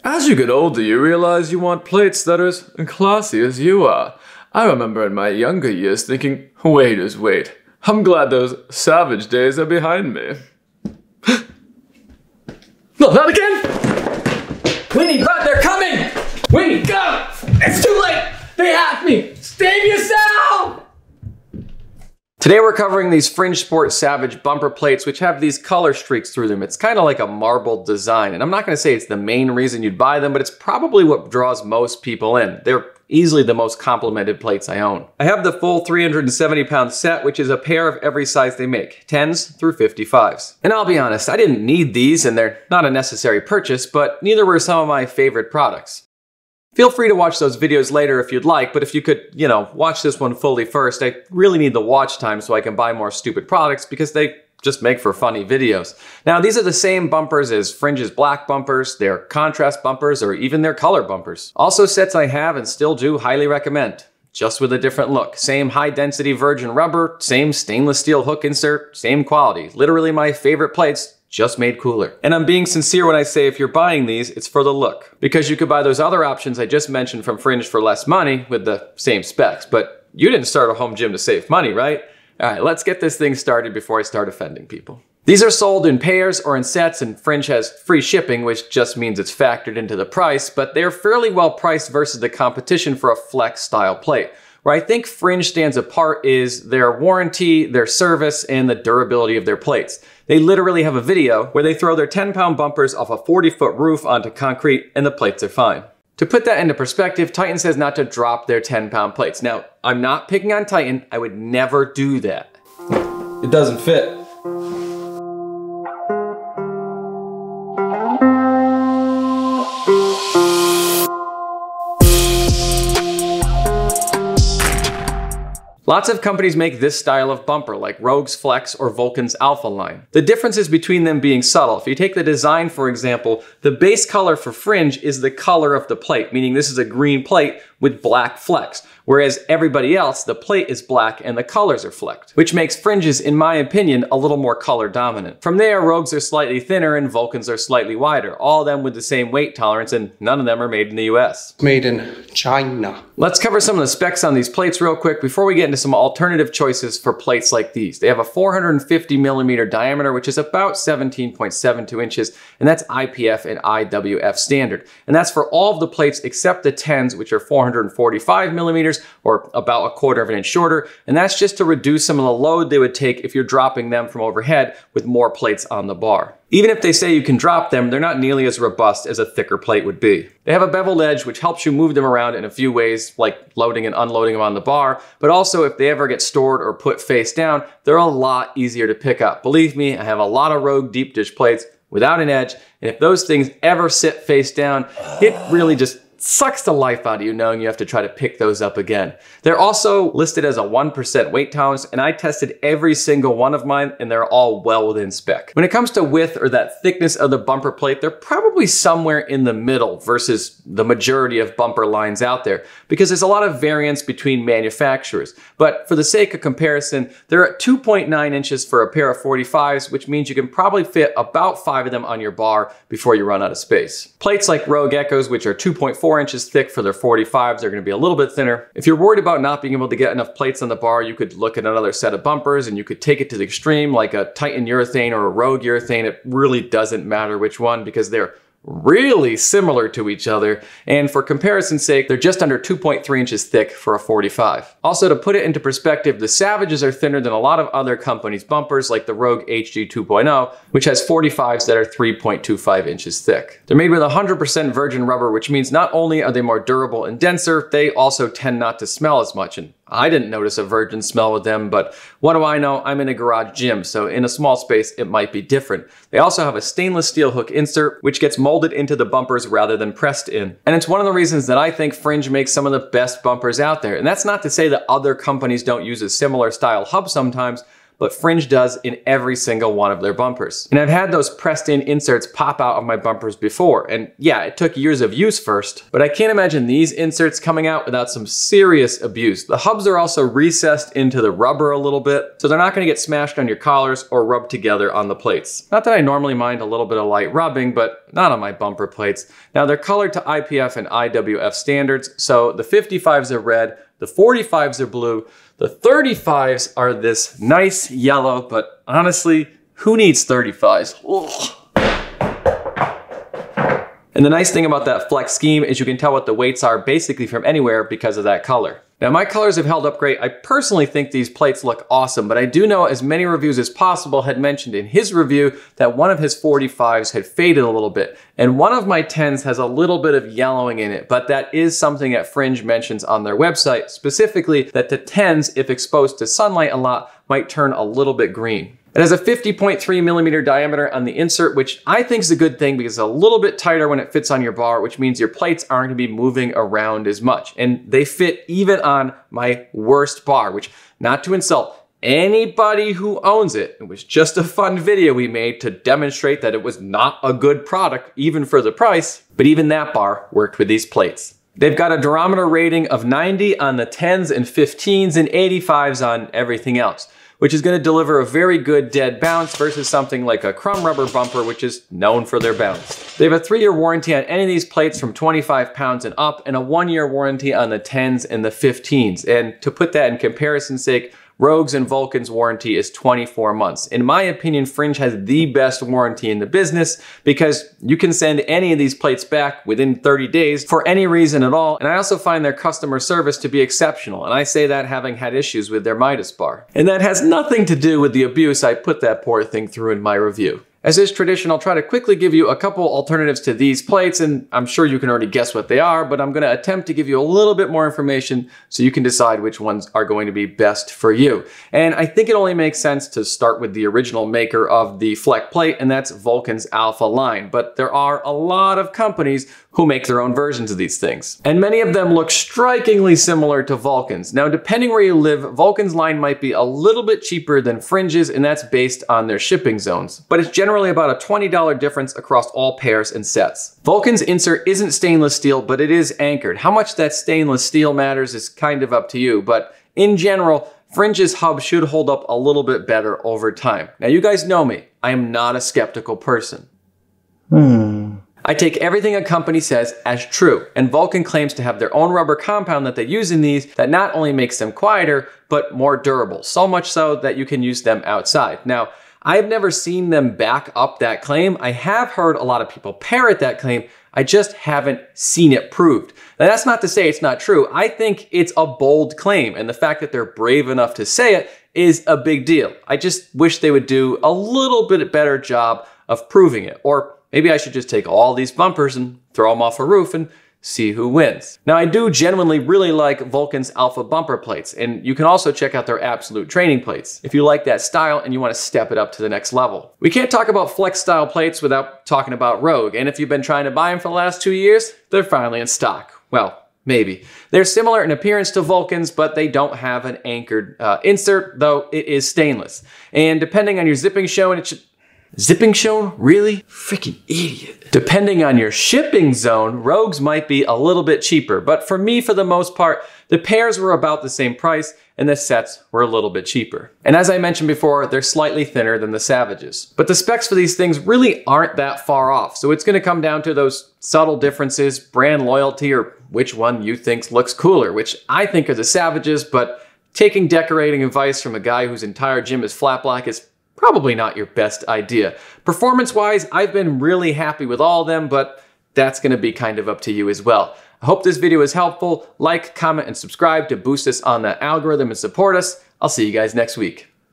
As you get older, you realize you want plates that are as classy as you are. I remember in my younger years thinking, wait. I'm glad those savage days are behind me. No, not again! Winnie, run, they're coming! Winnie, go! It's too late! They have me! Save yourself! Today we're covering these Fringe Sports Savage Bumper plates, which have these color streaks through them. It's kind of like a marbled design, and I'm not going to say it's the main reason you'd buy them, but it's probably what draws most people in. They're easily the most complimented plates I own. I have the full 370-pound set, which is a pair of every size they make, 10s through 55s. And I'll be honest, I didn't need these, and they're not a necessary purchase, but neither were some of my favorite products. Feel free to watch those videos later if you'd like, but if you could, watch this one fully first, I really need the watch time so I can buy more stupid products because they just make for funny videos. Now, these are the same bumpers as Fringe's black bumpers, their contrast bumpers, or even their color bumpers. Also sets I have and still do highly recommend, just with a different look. Same high density virgin rubber, same stainless steel hook insert, same quality. Literally my favorite plates, just made cooler. And I'm being sincere when I say if you're buying these, it's for the look. Because you could buy those other options I just mentioned from Fringe for less money with the same specs, but you didn't start a home gym to save money, right? All right, let's get this thing started before I start offending people. These are sold in pairs or in sets, and Fringe has free shipping, which just means it's factored into the price, but they're fairly well priced versus the competition for a Fleck style plate. Where I think Fringe stands apart is their warranty, their service, and the durability of their plates. They literally have a video where they throw their 10-pound bumpers off a 40-foot roof onto concrete and the plates are fine. To put that into perspective, Titan says not to drop their 10-pound plates. Now, I'm not picking on Titan, I would never do that. It doesn't fit. Lots of companies make this style of bumper, like Rogue's Flex or Vulcan's Alpha line. The differences between them being subtle. If you take the design, for example, the base color for Fringe is the color of the plate, meaning this is a green plate with black flecks. Whereas everybody else, the plate is black and the colors are flecked, which makes Fringe's, in my opinion, a little more color dominant. From there, Rogue's are slightly thinner and Vulcan's are slightly wider, all of them with the same weight tolerance, and none of them are made in the US. Made in China. Let's cover some of the specs on these plates real quick before we get into some alternative choices for plates like these. They have a 450mm diameter, which is about 17.72 inches, and that's IPF and IWF standard. And that's for all of the plates except the 10s, which are 445mm, or about a quarter of an inch shorter, and that's just to reduce some of the load they would take if you're dropping them from overhead with more plates on the bar. Even if they say you can drop them, they're not nearly as robust as a thicker plate would be. They have a beveled edge which helps you move them around in a few ways, like loading and unloading them on the bar, but also if they ever get stored or put face down, they're a lot easier to pick up. Believe me, I have a lot of Rogue deep dish plates without an edge, and if those things ever sit face down, it really just sucks the life out of you knowing you have to try to pick those up again. They're also listed as a 1% weight tolerance, and I tested every single one of mine and they're all well within spec. When it comes to width or that thickness of the bumper plate, they're probably somewhere in the middle versus the majority of bumper lines out there because there's a lot of variance between manufacturers. But for the sake of comparison, they're at 2.9 inches for a pair of 45s, which means you can probably fit about 5 of them on your bar before you run out of space. Plates like Rogue Echoes, which are 2.4 inches thick for their 45s, they're going to be a little bit thinner. If you're worried about not being able to get enough plates on the bar, you could look at another set of bumpers and you could take it to the extreme like a Titan urethane or a Rogue urethane. It really doesn't matter which one because they're really similar to each other, and for comparison's sake, they're just under 2.3 inches thick for a 45. Also, to put it into perspective, the Savages are thinner than a lot of other companies' bumpers like the Rogue HG 2.0, which has 45s that are 3.25 inches thick. They're made with 100% virgin rubber, which means not only are they more durable and denser, they also tend not to smell as much, and I didn't notice a virgin smell with them, but what do I know? I'm in a garage gym, so in a small space, it might be different. They also have a stainless steel hook insert, which gets molded into the bumpers rather than pressed in. And it's one of the reasons that I think Fringe makes some of the best bumpers out there. And that's not to say that other companies don't use a similar style hub sometimes, but Fringe does in every single one of their bumpers. And I've had those pressed in inserts pop out of my bumpers before, and yeah, it took years of use first, but I can't imagine these inserts coming out without some serious abuse. The hubs are also recessed into the rubber a little bit, so they're not gonna get smashed on your collars or rubbed together on the plates. Not that I normally mind a little bit of light rubbing, but not on my bumper plates. Now they're colored to IPF and IWF standards, so the 55s are red, the 45s are blue, the 35s are this nice yellow, but honestly, who needs 35s? Ugh. And the nice thing about that Fleck scheme is you can tell what the weights are basically from anywhere because of that color. Now my colors have held up great. I personally think these plates look awesome, but I do know as many reviews as possible had mentioned in his review that one of his 45s had faded a little bit, and one of my 10s has a little bit of yellowing in it, but that is something that Fringe mentions on their website, specifically that the 10s, if exposed to sunlight a lot, might turn a little bit green. It has a 50.3 millimeter diameter on the insert, which I think is a good thing because it's a little bit tighter when it fits on your bar, which means your plates aren't gonna be moving around as much. And they fit even on my worst bar, which, not to insult anybody who owns it, it was just a fun video we made to demonstrate that it was not a good product, even for the price, but even that bar worked with these plates. They've got a durometer rating of 90 on the 10s and 15s and 85s on everything else, which is going to deliver a very good dead bounce versus something like a crumb rubber bumper, which is known for their bounce. They have a 3-year warranty on any of these plates from 25 pounds and up, and a 1-year warranty on the 10s and the 15s. And to put that in comparison's sake, Rogue's and Vulcan's warranty is 24 months. In my opinion, Fringe has the best warranty in the business because you can send any of these plates back within 30 days for any reason at all. And I also find their customer service to be exceptional. And I say that having had issues with their Midas bar. And that has nothing to do with the abuse I put that poor thing through in my review. As is tradition, I'll try to quickly give you a couple alternatives to these plates, and I'm sure you can already guess what they are, but I'm going to attempt to give you a little bit more information so you can decide which ones are going to be best for you. And I think it only makes sense to start with the original maker of the Fleck plate, and that's Vulcan's Alpha line. But there are a lot of companies who make their own versions of these things. And many of them look strikingly similar to Vulcan's. Now, depending where you live, Vulcan's line might be a little bit cheaper than Fringe's, and that's based on their shipping zones. But it's generally about a $20 difference across all pairs and sets. Vulcan's insert isn't stainless steel, but it is anchored. How much that stainless steel matters is kind of up to you, but in general, Fringe's hub should hold up a little bit better over time. Now, you guys know me. I am not a skeptical person. I take everything a company says as true, and Vulcan claims to have their own rubber compound that they use in these that not only makes them quieter, but more durable, so much so that you can use them outside. Now, I've never seen them back up that claim. I have heard a lot of people parrot that claim. I just haven't seen it proved. Now, that's not to say it's not true. I think it's a bold claim, and the fact that they're brave enough to say it is a big deal. I just wish they would do a little bit better job of proving it. Or maybe I should just take all these bumpers and throw them off a roof and see who wins. Now, I do genuinely really like Vulcan's Alpha bumper plates, and you can also check out their Absolute training plates if you like that style and you want to step it up to the next level. We can't talk about Flex style plates without talking about Rogue, and if you've been trying to buy them for the last 2 years, they're finally in stock. Well, maybe. They're similar in appearance to Vulcan's, but they don't have an anchored insert, though it is stainless. And depending on your zipping zone, it should... Zipping zone? Really? Freaking idiot. Depending on your shipping zone, Rogue's might be a little bit cheaper, but for me, for the most part, the pairs were about the same price and the sets were a little bit cheaper. And as I mentioned before, they're slightly thinner than the Savages. But the specs for these things really aren't that far off, so it's gonna come down to those subtle differences, brand loyalty, or which one you think looks cooler, which I think are the Savages, but taking decorating advice from a guy whose entire gym is flat black is probably not your best idea. Performance-wise, I've been really happy with all of them, but that's gonna be kind of up to you as well. I hope this video is helpful. Like, comment, and subscribe to boost us on the algorithm and support us. I'll see you guys next week.